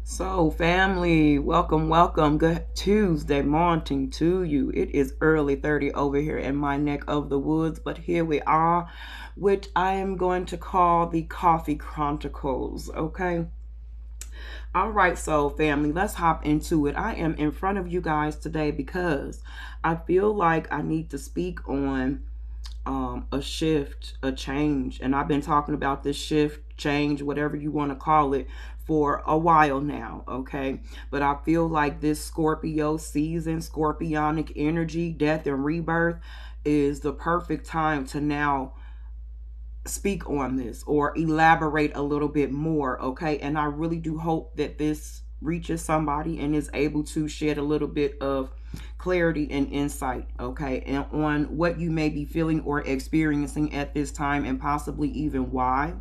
So, family, welcome. Good Tuesday morning to you. It is early 30 over here in my neck of the woods, but here we are, which I am going to call the Coffee Chronicles. Okay. All right, so family, let's hop into it. I am in front of you guys today because I feel like I need to speak on a shift, a change. And I've been talking about this shift, change, whatever you want to call it, for a while now, okay? But I feel like this Scorpio season, scorpionic energy, death and rebirth, is the perfect time to now speak on this or elaborate a little bit more, okay? And I really do hope that this reaches somebody and is able to shed a little bit of clarity and insight, okay, and on what you may be feeling or experiencing at this time and possibly even why.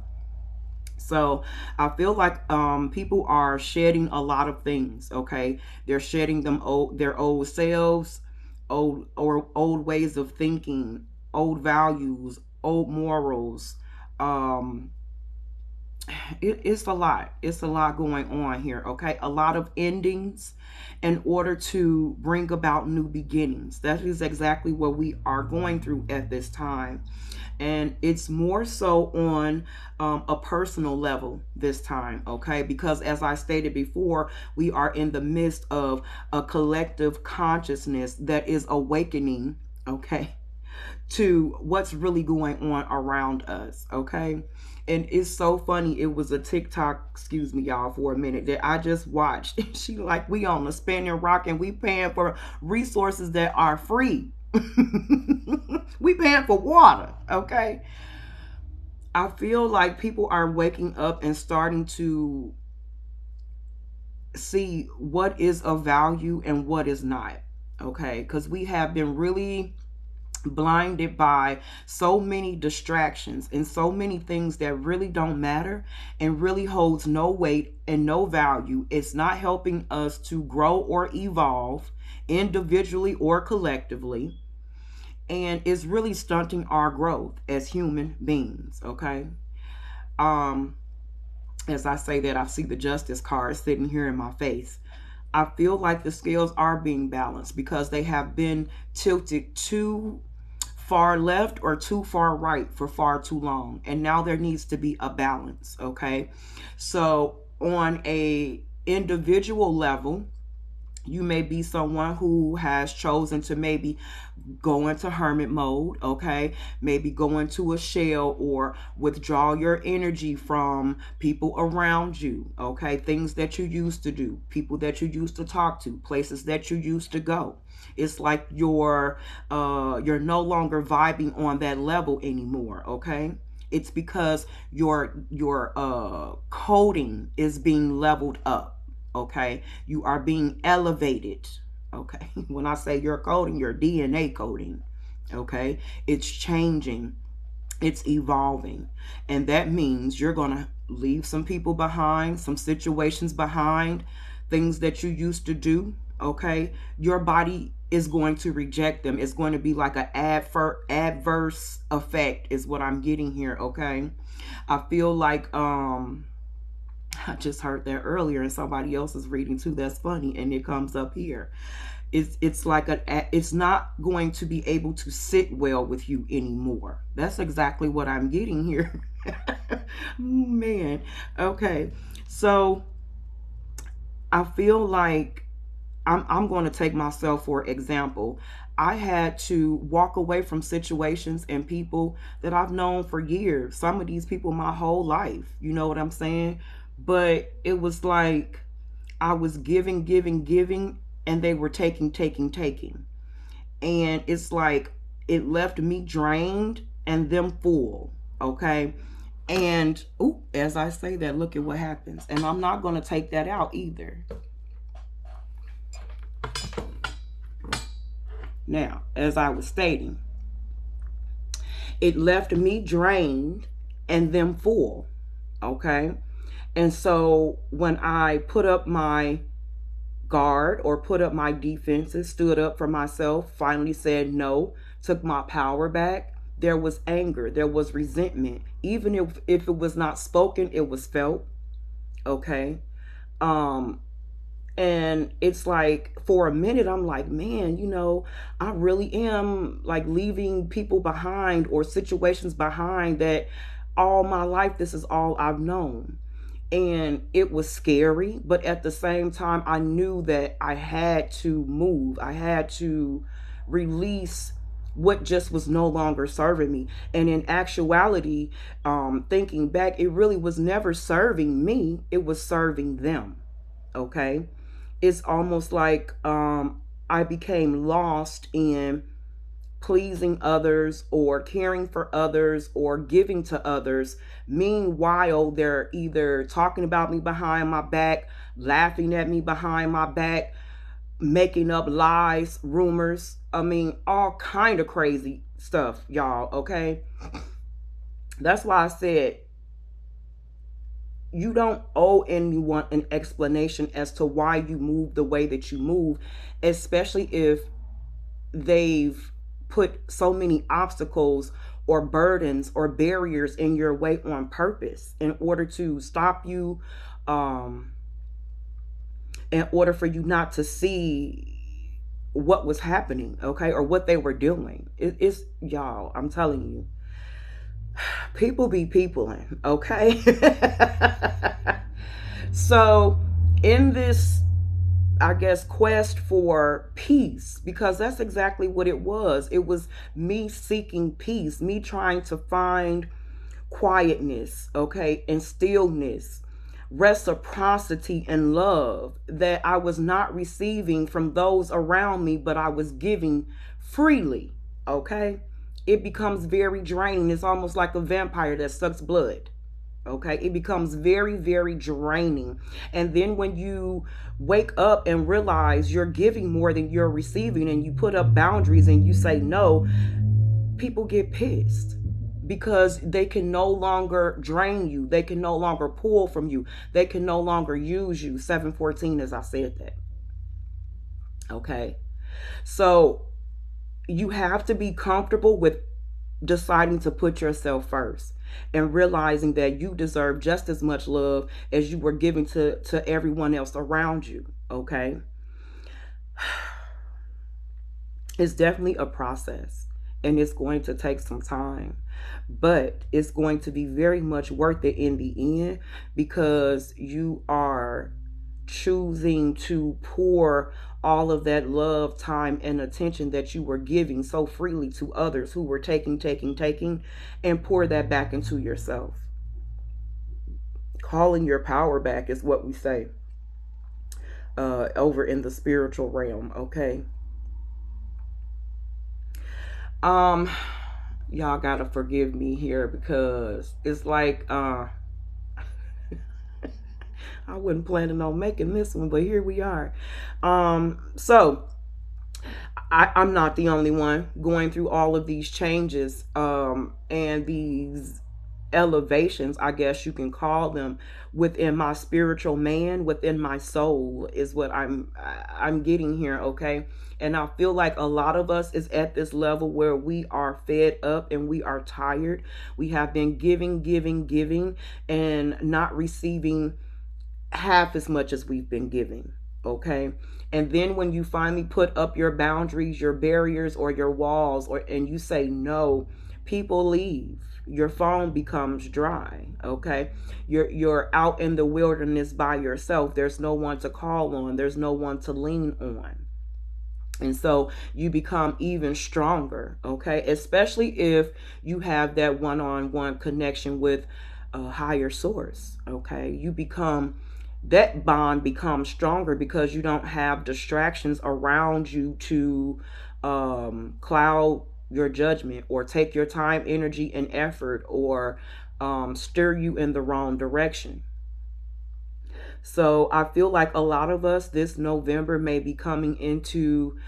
So I feel like people are shedding a lot of things, okay? They're shedding their old selves, old ways of thinking, old values, old morals. Um it's a lot. It's a lot going on here, okay? A lot of endings in order to bring about new beginnings. That is exactly what we are going through at this time. And it's more so on a personal level this time, okay? Because as I stated before, we are in the midst of a collective consciousness that is awakening, okay, to what's really going on around us, okay? And it's so funny. It was a TikTok, excuse me, y'all, for a minute that I just watched. She like, we on a spinning rock and we paying for resources that are free. We paying for water, okay? I feel like people are waking up and starting to see what is of value and what is not, okay? Because we have been really blinded by so many distractions and so many things that really don't matter and really holds no weight and no value. It's not helping us to grow or evolve individually or collectively, and it's really stunting our growth as human beings, okay? um as I say that, I see the justice card sitting here in my face. I feel like the scales are being balanced because they have been tilted too far left or too far right for far too long, and now there needs to be a balance, okay? So on a individual level, you may be someone who has chosen to maybe go into hermit mode, okay? Maybe go into a shell or withdraw your energy from people around you, okay? Things that you used to do, people that you used to talk to, places that you used to go. It's like you're no longer vibing on that level anymore, okay? It's because your coding is being leveled up, okay? You are being elevated, okay? When I say your coding, your DNA coding, okay? It's changing, it's evolving. And that means you're going to leave some people behind, some situations behind, things that you used to do, okay? Your body is going to reject them. It's going to be like an adverse effect is what I'm getting here, okay? I feel like I just heard that earlier in somebody else's reading too. That's funny, and it comes up here. It's like it's not going to be able to sit well with you anymore. That's exactly what I'm getting here. Man, okay. So I feel like I'm going to take myself for example. I had to walk away from situations and people that I've known for years. Some of these people my whole life. You know what I'm saying? But it was like I was giving, and they were taking. And it's like it left me drained and them full. Okay. And ooh, as I say that, look at what happens. And I'm not going to take that out either. Now, as I was stating, it left me drained and them full. Okay. And so when I put up my guard or put up my defenses, stood up for myself, finally said no, took my power back, there was anger, there was resentment. Even if it was not spoken, it was felt. Okay. Um, and it's like for a minute, I'm like, man, I really am like leaving people behind or situations behind that all my life, this is all I've known. And it was scary, but at the same time, I knew that I had to move. I had to release what just was no longer serving me. And in actuality, thinking back, it really was never serving me, it was serving them. Okay. It's almost like I became lost in pleasing others or caring for others or giving to others. Meanwhile, they're either talking about me behind my back, laughing at me behind my back, making up lies, rumors. I mean, all kind of crazy stuff, y'all, okay? That's why I said you don't owe anyone an explanation as to why you move the way that you move, especially if they've put so many obstacles or burdens or barriers in your way on purpose in order to stop you, in order for you not to see what was happening, okay, or what they were doing. It's y'all, I'm telling you, people be peopling, okay? So in this, I guess, quest for peace, because that's exactly what it was. It was me seeking peace, me trying to find quietness, okay, and stillness, reciprocity and love that I was not receiving from those around me, but I was giving freely, okay? It becomes very draining. It's almost like a vampire that sucks blood. Okay, it becomes very, very draining. And then when you wake up and realize you're giving more than you're receiving, and you put up boundaries and you say no, people get pissed because they can no longer drain you. They can no longer pull from you. They can no longer use you. 714, as I said that. Okay, so you have to be comfortable with deciding to put yourself first and realizing that you deserve just as much love as you were giving to everyone else around you. Okay, it's definitely a process and it's going to take some time, but it's going to be very much worth it in the end, because you are choosing to pour all of that love, time, and attention that you were giving so freely to others who were taking, and pour that back into yourself. Calling your power back is what we say over in the spiritual realm, okay? Y'all gotta forgive me here because it's like I wasn't planning on making this one, but here we are. So I'm not the only one going through all of these changes and these elevations, I guess you can call them, within my spiritual man, within my soul, is what I'm getting here, okay? And I feel like a lot of us is at this level where we are fed up and we are tired. We have been giving, and not receiving half as much as we've been giving, okay? And then when you finally put up your boundaries, your barriers, or your walls, and you say no, people leave. Your phone becomes dry, okay? You're out in the wilderness by yourself. There's no one to call on. There's no one to lean on. And so you become even stronger, okay? Especially if you have that one-on-one connection with a higher source, okay? That bond becomes stronger because you don't have distractions around you to cloud your judgment or take your time, energy, and effort, or steer you in the wrong direction. So I feel like a lot of us this November may be coming into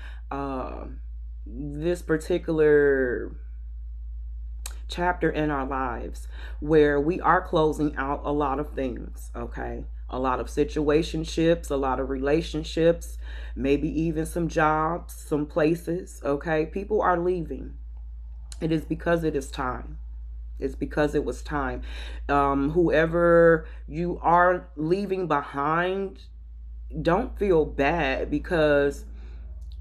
this particular chapter in our lives where we are closing out a lot of things, okay? A lot of situationships, a lot of relationships, maybe even some jobs, some places, okay? People are leaving. It is because it is time. It's because it was time. Whoever you are leaving behind, don't feel bad because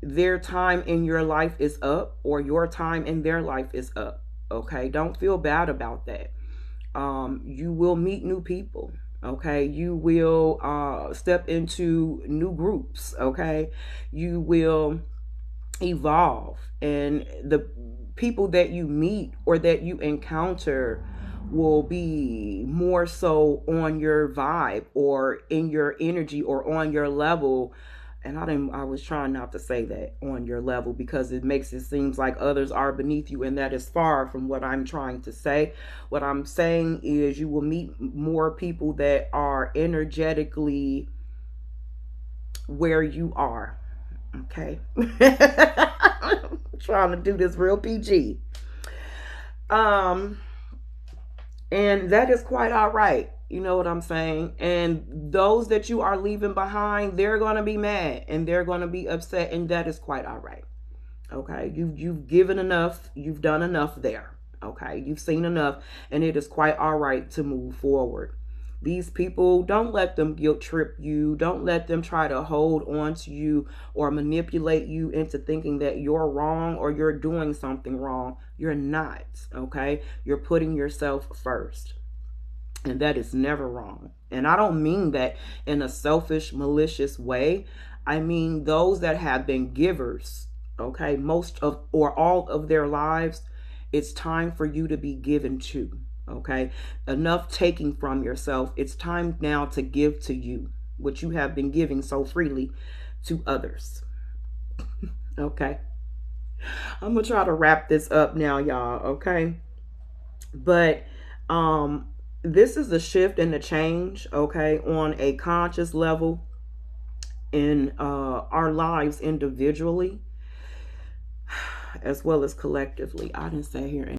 their time in your life is up, or your time in their life is up. Okay, don't feel bad about that. You will meet new people. Okay, you will step into new groups. Okay, you will evolve, and the people that you meet or that you encounter will be more so on your vibe or in your energy or on your level. And I was trying not to say that, on your level, because it makes it seems like others are beneath you, and that is far from what I'm trying to say. What I'm saying is you will meet more people that are energetically where you are. Okay. Trying to do this real PG. Um, and that is quite all right. You know what I'm saying? And those that you are leaving behind, they're gonna be mad and they're gonna be upset, and that is quite all right. Okay. You've given enough, you've done enough there. Okay, you've seen enough, and it is quite all right to move forward. These people, don't let them guilt trip you. Don't let them try to hold on to you or manipulate you into thinking that you're wrong or you're doing something wrong. You're not, okay? You're putting yourself first. And that is never wrong. And I don't mean that in a selfish, malicious way. I mean those that have been givers, okay, most of or all of their lives, it's time for you to be given to. Okay, enough taking from yourself. It's time now to give to you what you have been giving so freely to others. Okay, I'm gonna try to wrap this up now, y'all. Okay, but this is a shift and a change, okay, on a conscious level in our lives individually as well as collectively. I didn't say here